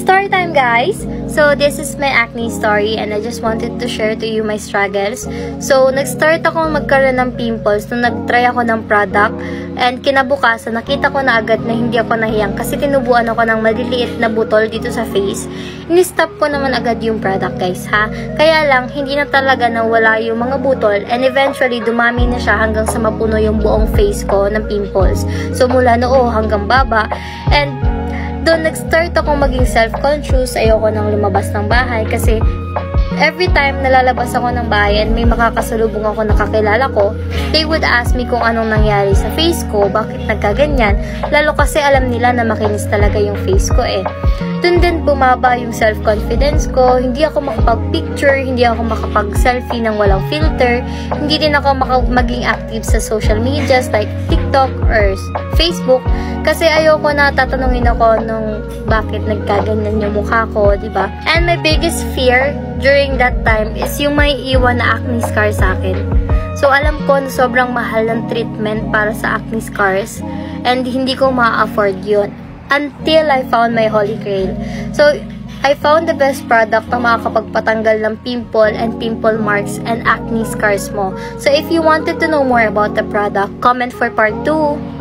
Story time, guys! So, this is my acne story and I just wanted to share to you my struggles. So, nag-start ako magkaroon ng pimples nung nag-try ako ng product and kinabukasan, nakita ko na agad na hindi ako nahiyang kasi tinubuan ako ng maliliit na butol dito sa face. Ini-stop ko naman agad yung product, guys, ha? Kaya lang, hindi na talaga nawala yung mga butol and eventually, dumami na siya hanggang sa mapuno yung buong face ko ng pimples. So, mula noo hanggang baba and doon nag-start akong maging self-conscious. Ayoko nang lumabas ng bahay kasi every time nalalabas ako ng bahay and may makakasalubong ako na kakilala ko, they would ask me kung anong nangyari sa face ko, bakit nagkaganyan. Lalo kasi alam nila na makinis talaga yung face ko eh. Doon din bumaba yung self-confidence ko, hindi ako makapag-picture, hindi ako makapag-selfie ng walang filter, hindi din ako maging active sa social medias like TikTok or Facebook kasi ayoko na tatanungin ako nung bakit nagkaganyan yung mukha ko, diba? And my biggest fear during that time is yung may iwan na acne scar sa akin. So alam ko na sobrang mahal ng treatment para sa acne scars and hindi ko ma-afford yun. Until I found my holy grail. So, I found the best product na makakapagpatanggal ng pimple and pimple marks and acne scars mo. So, if you wanted to know more about the product, comment for part 2.